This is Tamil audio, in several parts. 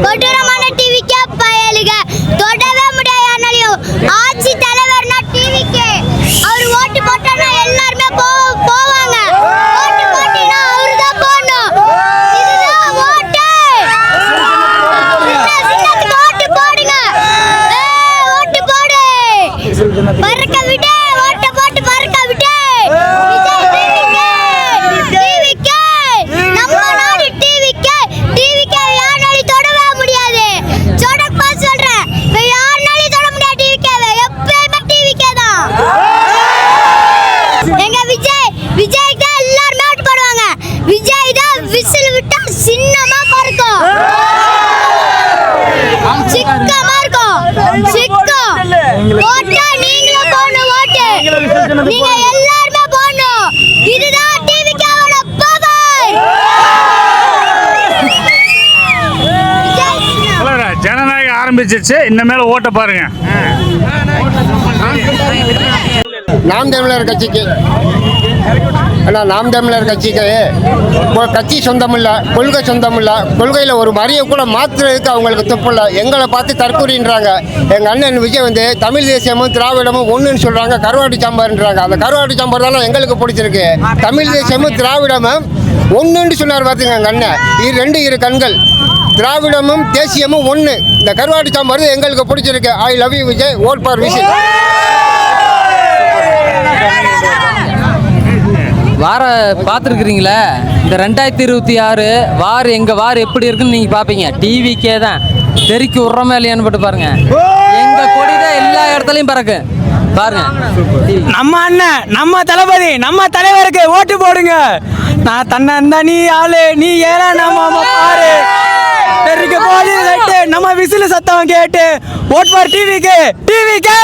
கொடூரமான டிவிக்கே பயலுக தொடவே முடியாது. யாராலையும் ஆட்சி தலைவர்னா டிவிக்கே அவர் ஓட்டு போட்டானா எல்லாருமே போவாங்க. ஓட்டு போட்டினா அவரு தான் போடணும். இதுதான் ஓட்டு. ஓட்டு போடுங்க. ஓட்டு போடு. பறக்க விடு. ஓட்டு போட்டு பறக்க விடு. ஜனநாயகம் ஆரம்பிச்சிருச்சு. இனிமேல ஓட்ட பாருங்க. நாம் தமிழர் கட்சிக்கு நாம் தமிழர் கட்சிக்கு கட்சி சொந்தம் இல்லை, கொள்கை சொந்தம் இல்லை. கொள்கையில் ஒரு மரியை கூட மாற்றுறதுக்கு அவங்களுக்கு துப்பு இல்லை. எங்களை பார்த்து தற்கூறின்றாங்க. எங்கள் அண்ணன் விஜய் வந்து தமிழ் தேசியமும் திராவிடமும் ஒன்றுன்னு சொல்கிறாங்க. கருவாட்டு சாம்பார்ன்றாங்க. அந்த கருவாட்டு சாம்பார் தானே எங்களுக்கு பிடிச்சிருக்கு. தமிழ் தேசியமும் திராவிடமும் ஒன்றுன்னு சொன்னார் பார்த்துங்க எங்கள் அண்ணன். இரு கண்கள். திராவிடமும் தேசியமும் ஒன்று. இந்த கருவாட்டு சாம்பார் எங்களுக்கு பிடிச்சிருக்கு. I love you Vijay. Vote for whistle. வார பார்த்துருக்குறீங்களே, இந்த 2026 வார் எங்கள் வார் எப்படி இருக்குன்னு நீங்கள் பார்ப்பீங்க. டிவிக்கே தான் தெறிக்கு விட்றோமே இல்லையான்னு போட்டு பாருங்க. எங்கள் கொடி தான் எல்லா இடத்துலையும் பறக்கு பாருங்க. நம்ம அண்ணன், நம்ம தளபதி, நம்ம தலைவருக்கு ஓட்டு போடுங்க. நான் தன்னை நீ ஆளு, நீ ஏழை நம்ம பாரு. தெறிக்க போது நம்ம விசில் சத்தம் கேட்டு ஓட் ஃபார் டிவிக்கு. டிவிக்கு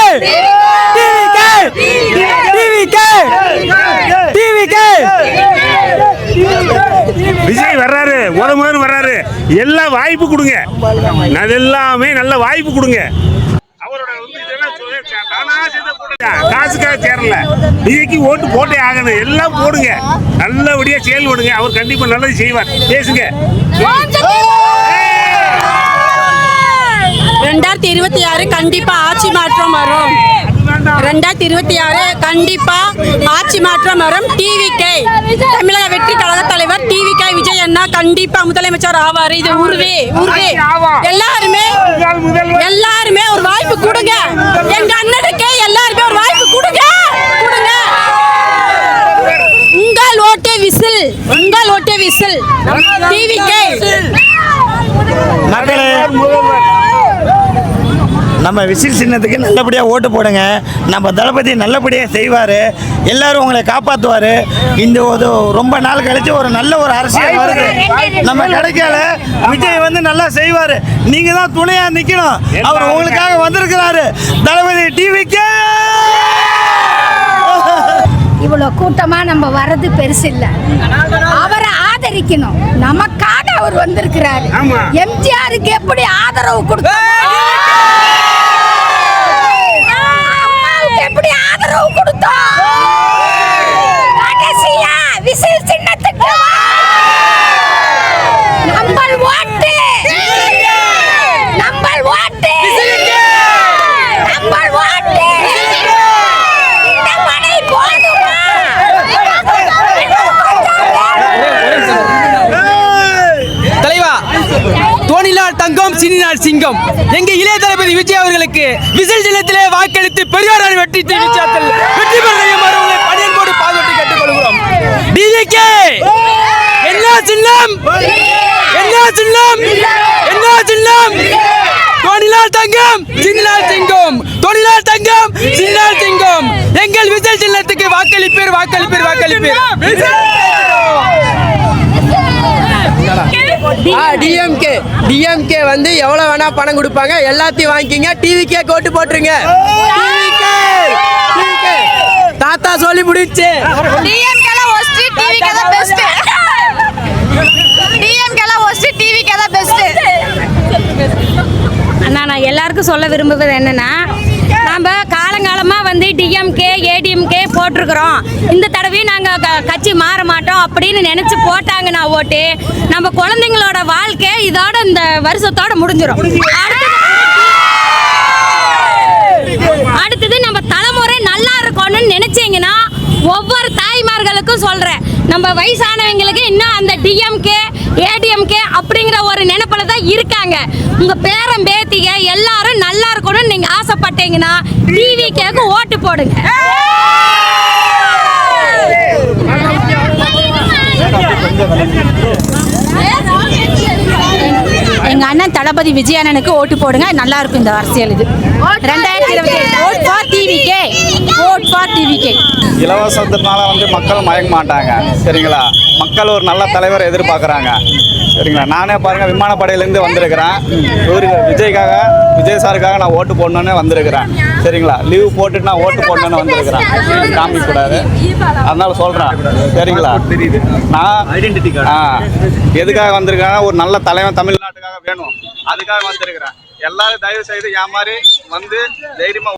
டிவிக்கு டிவிக்கு டிவிக்கு. விஜய் வர்றாரு, முதல் வர்றாரு. எல்லாம் வாய்ப்பு கொடுங்க. எல்லாமே நல்ல வாய்ப்பு கொடுங்க. அவரோட காசுக்காக சேரல. விஜய்க்கு ஓட்டு போட்டே ஆகணும். எல்லாம் போடுங்க. நல்லபடியா செயல்படுங்க. அவர் கண்டிப்பா நல்லது செய்வார். பேசுங்க. 2026 கண்டிப்பா ஆட்சி மாற்றம் வரும். 2026 கண்டிப்பா ஆட்சி மாற்றம் வரும். டிவிகே தமிழக வெற்றி கழக தலைவர் டிவிகே விஜய் அண்ணா கண்டிப்பா முதலமைச்சர் ஆவார். இது உறுதி. எல்லாருமே ஒரு வாய்ப்பு கொடுங்க. எங்க அண்ணனுக்கு எல்லாருமே ஒரு வாய்ப்பு கொடுங்க. உங்கள் ஓட்டே விசில். உங்கள் ஓட்டே விசில். டிவிகே. நம்ம விசில் சின்னத்துக்கு நல்லபடியாக ஓட்டு போடுங்க. நம்ம தளபதி நல்லபடியாக செய்வார். எல்லாரும் உங்களை காப்பாற்றுவார். இந்த ரொம்ப நாள் கழிச்சு ஒரு நல்ல ஒரு அரசியல் வருது. நம்ம கிடைக்கல. விஜய் வந்து நல்லா செய்வார். நீங்கள் தான் துணையாக நிற்கணும். அவர் உங்களுக்காக வந்திருக்கிறாரு. தளபதி டிவிக்கு. இவ்வளோ கூட்டமாக நம்ம வர்றது பெருசு இல்லை. அவரை ஆதரிக்கணும். நமக்காக அவர் வந்திருக்கிறாரு. எம்ஜிஆருக்கு எப்படி ஆதரவு கொடுக்கணும், எப்படி ஆதரவு கொடுத்தோம். விசில் சின்னத்துக்கு நம்பல் ஓட்டு. நம்பல் ஓட்டு. நம்பல் ஓட்டு. இந்த மனை போதுமா? தலைவா, தோணிலால் தங்கம் சினிநாள் சிங்கம் எங்க இளைய தளபதி விஜய் அவர்களுக்கு விசில் சின்னத்திலே வாக்களித்து பெரியார் வெற்றி தெரிவித்தார்கள். வெற்றி பெறுமாறு உங்களை பணியன்போடு பாதுகாத்து கேட்டுக்கொள்கிறோம். டிவிகே என்ன சின்னம்? என்ன சின்னம்? என்ன சின்னம்? தோணிலால் தங்கம் சினிநாள் சிங்கம். தோணிலால் தங்கம் சினிநாள் சிங்கம். எங்கள் விசில் சின்னத்துக்கு வாக்களிப்பீர். வாக்களிப்பீர். வாக்களிப்பீர். டிஎம்கே வந்து எவ்வளவு வேணா பணம் கொடுப்பாங்க. எல்லாத்தையும் வாங்கிக்கிங்க. டிவிக்கே ஓட்டு போட்டுருங்க. தாத்தா சொல்லி முடிச்சு. அண்ணா, நான் எல்லாருக்கும் சொல்ல விரும்புவது என்னன்னா, நம்ம காலங்காலமாக வந்து டிஎம்கே ஏடிஎம்கே போட்டிருக்கிறோம். இந்த தடவையும் நாங்கள் கட்சி மாற மாட்டோம் அப்படின்னு நினச்சி போட்டாங்கன்னா ஓட்டு, நம்ம குழந்தைங்களோட வாழ்க்கை இதோட இந்த வருஷத்தோட முடிஞ்சிடும். அடுத்தது நம்ம தலைமுறை நல்லா இருக்கணும்னு நினைச்சீங்கன்னா ஒவ்வொரு தாய்மார்களுக்கும் சொல்றேன், நம்ம வயசானவங்களுக்கு இன்னும் அந்த டிஎம்கே ஏடிஎம்கே அப்படிங்கிற ஒரு நினைப்புல தான் இருக்காங்க. உங்க பேரன் பேத்திக எல்லாரும் நல்லா இருக்கணும்னு நீங்க ஆசைப்பட்டீங்கன்னா டிவிகேக்கு ஓட்டு போடுங்க. எங்க அண்ணன் தளபதி விஜய் அண்ணனுக்கு ஓட்டு போடுங்க. நல்லா இருக்கும் இந்த அரசியல். இது 2027 vote for TVK, vote for TVK. இலவசத்தினால வந்து மக்கள் மயங்க மாட்டாங்க. சரிங்களா, மக்கள் ஒரு நல்ல தலைவரை எதிர்பார்க்குறாங்க. சரிங்களா, நானே பாருங்கள் விமானப்படையிலேருந்து வந்திருக்கிறேன். விஜய் சாருக்காக நான் ஓட்டு போடணுன்னு வந்திருக்கிறேன். சரிங்களா, லீவ் போட்டுட்டு நான் ஓட்டு போடணுன்னு வந்திருக்கிறேன். காமிக்கக்கூடாது, அதனால சொல்கிறேன். சரிங்களா, நான் எதுக்காக வந்திருக்கேன்னா ஒரு நல்ல தலைவன் தமிழ்நாட்டுக்காக வேணும், அதுக்காக வந்திருக்கிறேன். எல்லாரும் தயவு செய்து என் மாதிரி வந்து தைரியமாக